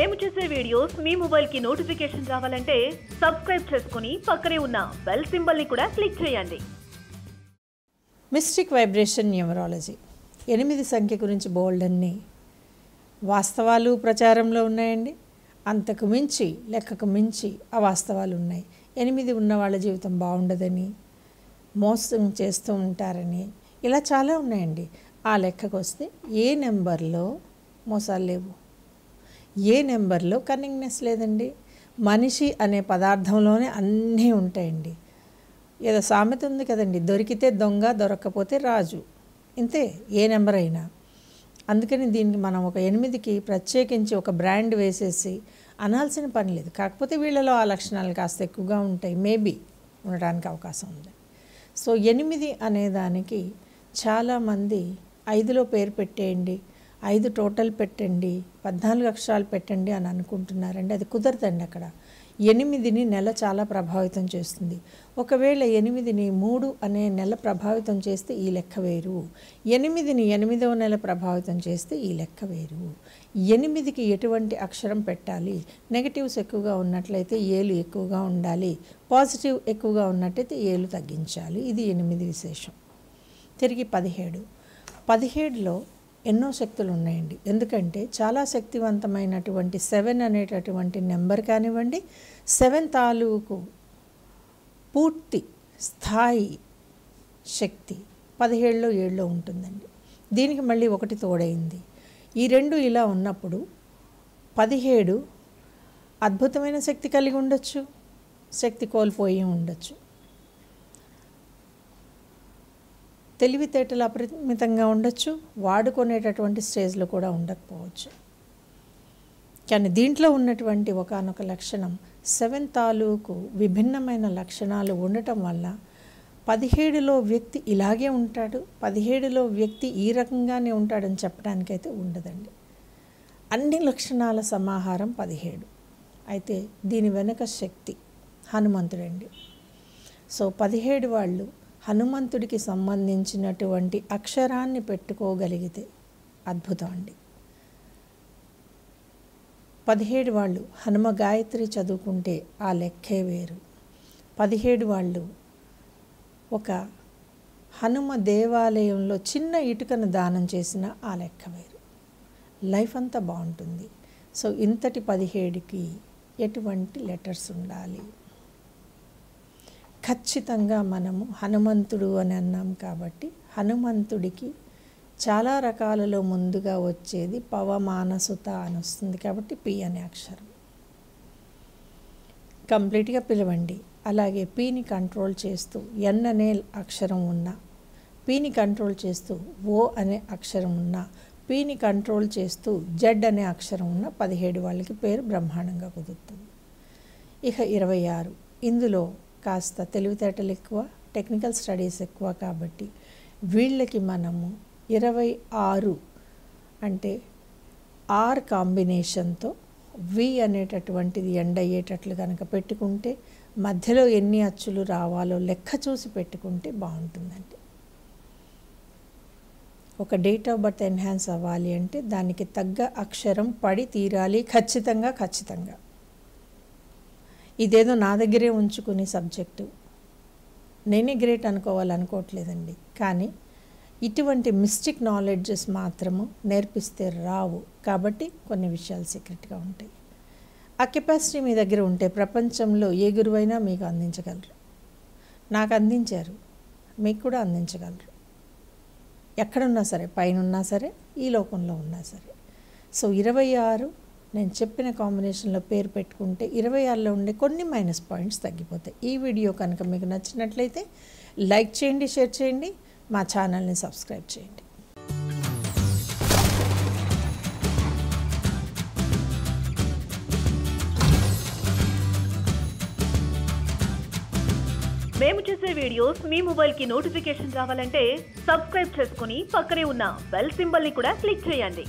మేము చేసే వీడియోస్ మీ మొబైల్ కి నోటిఫికేషన్ రావాలంటే సబ్స్క్రైబ్ చేసుకుని పక్కనే ఉన్న బెల్ సింబల్ ని కూడా క్లిక్ చేయండి. మిస్టిక్ వైబ్రేషన్ న్యూమరాలజీ 8 సంఖ్య గురించి బోల్డ్ అన్ని వాస్తవాలు ప్రచారంలో ఉన్నాయండి. అంతకు మించి లెక్కకు మించి అవాస్తవాలు ఉన్నాయి. 8 ఉన్న వాళ్ళ జీవితం బాగుండదని, మోసం చేస్తూ ఉంటారని, ఇలా చాలా ఉన్నాయండి. ఆ లెక్కకు వస్తే ఏ నెంబర్లో మోసాలు లేవు, ఏ నెంబర్లో కన్నింగ్నెస్ లేదండి. మనిషి అనే పదార్థంలోనే అన్నీ ఉంటాయండి. ఏదో సామెత ఉంది కదండి, దొరికితే దొంగ దొరక్కపోతే రాజు, ఇంతే ఏ నెంబర్ అయినా. అందుకని దీనికి మనం ఒక 8కి ప్రత్యేకించి ఒక బ్రాండ్ వేసేసి అనాల్సిన పని లేదు. కాకపోతే వీళ్ళలో ఆ లక్షణాలు కాస్త ఎక్కువగా ఉంటాయి, మేబీ ఉండడానికి అవకాశం ఉంది. సో 8 అనేదానికి చాలామంది 5లో పేరు పెట్టేయండి, 5 టోటల్ పెట్టండి, 14 అక్షరాలు పెట్టండి అని అనుకుంటున్నారండి. అది కుదరదండి. అక్కడ 8ని నెల చాలా ప్రభావితం చేస్తుంది. ఒకవేళ 8ని 3 అనే నెల ప్రభావితం చేస్తే ఈ లెక్క వేరు, 8ని 8వ నెల ప్రభావితం చేస్తే ఈ లెక్క వేరు. 8కి ఎటువంటి అక్షరం పెట్టాలి, నెగటివ్స్ ఎక్కువగా ఉన్నట్లయితే ఏలు ఎక్కువగా ఉండాలి, పాజిటివ్ ఎక్కువగా ఉన్నట్టయితే ఏలు తగ్గించాలి. ఇది 8 విశేషం. తిరిగి 17లో ఎన్నో శక్తులు ఉన్నాయండి. ఎందుకంటే చాలా శక్తివంతమైనటువంటి 7 అనేటటువంటి నెంబర్ కానివ్వండి, 7 తాలూకు పూర్తి స్థాయి శక్తి 17లో 7లో ఉంటుందండి. దీనికి మళ్ళీ 1 తోడైంది. ఈ 2 ఇలా ఉన్నప్పుడు 17 అద్భుతమైన శక్తి కలిగి ఉండొచ్చు, శక్తి కోల్పోయి ఉండొచ్చు. తెలివితేటలు అపరిమితంగా ఉండొచ్చు, వాడుకునేటటువంటి స్టేజ్లో కూడా ఉండకపోవచ్చు. కానీ దీంట్లో ఉన్నటువంటి ఒకానొక లక్షణం 7 తాలూకు విభిన్నమైన లక్షణాలు ఉండటం వల్ల 17లో వ్యక్తి ఇలాగే ఉంటాడు, 17లో వ్యక్తి ఈ రకంగానే ఉంటాడని చెప్పడానికైతే ఉండదండి. అన్ని లక్షణాల సమాహారం 17. అయితే దీని వెనక శక్తి హనుమంతుడండి. సో 17 వాళ్ళు హనుమంతుడికి సంబంధించినటువంటి అక్షరాన్ని పెట్టుకోగలిగితే అద్భుతం అండి. 17 వాళ్ళు హనుమ గాయత్రి చదువుకుంటే ఆ లెక్కే వేరు. 17 వాళ్ళు ఒక హనుమ దేవాలయంలో చిన్న ఇటుకను దానం చేసిన ఆ లెక్క వేరు. లైఫ్ అంతా బాగుంటుంది. సో ఇంతటి 17కి ఎటువంటి లెటర్స్ ఉండాలి? ఖచ్చితంగా మనము హనుమంతుడు అని అన్నాం కాబట్టి హనుమంతుడికి చాలా రకాలలో ముందుగా వచ్చేది పవమానసుత అని వస్తుంది కాబట్టి పి అనే అక్షరం కంప్లీట్గా పిలవండి. అలాగే పిని కంట్రోల్ చేస్తూ ఎన్ అనే అక్షరం ఉన్న, పిని కంట్రోల్ చేస్తూ ఓ అనే అక్షరం ఉన్న, పిని కంట్రోల్ చేస్తూ జెడ్ అనే అక్షరం ఉన్న 17 వాళ్ళకి పేరు బ్రహ్మాండంగా కుదురుతుంది. ఇక 26 ఇందులో కాస్త తెలివితేటలు ఎక్కువ, టెక్నికల్ స్టడీస్ ఎక్కువ కాబట్టి వీళ్ళకి మనము 26 అంటే ఆర్ కాంబినేషన్తో వి అనేటటువంటిది ఎండ్ అయ్యేటట్లు కనుక పెట్టుకుంటే మధ్యలో ఎన్ని అచ్చులు రావాలో లెక్క చూసి పెట్టుకుంటే బాగుంటుందండి. ఒక డేట్ ఆఫ్ బర్త్ ఎన్హాన్స్ అవ్వాలి అంటే దానికి తగ్గ అక్షరం పడి తీరాలి, ఖచ్చితంగా. ఇదేదో నా దగ్గరే ఉంచుకునే సబ్జెక్టు, నేనే గ్రేట్ అనుకోవాలనుకోవట్లేదండి. కానీ ఇటువంటి మిస్టిక్ నాలెడ్జెస్ మాత్రము నేర్పిస్తే రావు కాబట్టి కొన్ని విషయాలు సీక్రెట్గా ఉంటాయి. ఆ కెపాసిటీ మీ దగ్గర ఉంటే ప్రపంచంలో ఏ గురువైనా మీకు అందించగలరు. నాకు అందించారు, మీకు కూడా అందించగలరు. ఎక్కడున్నా సరే, పైన ఉన్నా సరే, ఈ లోకంలో ఉన్నా సరే. సో 26 నేను చెప్పిన కాంబినేషన్లో పేరు పెట్టుకుంటే 26లో ఉండే కొన్ని మైనస్ పాయింట్స్ తగ్గిపోతాయి. ఈ వీడియో కనుక మీకు నచ్చినట్లయితే లైక్ చేయండి, షేర్ చేయండి, మా ఛానల్ని సబ్స్క్రైబ్ చేయండి. మేము చేసే వీడియోస్ మీ మొబైల్ కి నోటిఫికేషన్ రావాలంటే సబ్స్క్రైబ్ చేసుకుని పక్కనే ఉన్న బెల్ సింబల్ ని కూడా క్లిక్ చేయండి.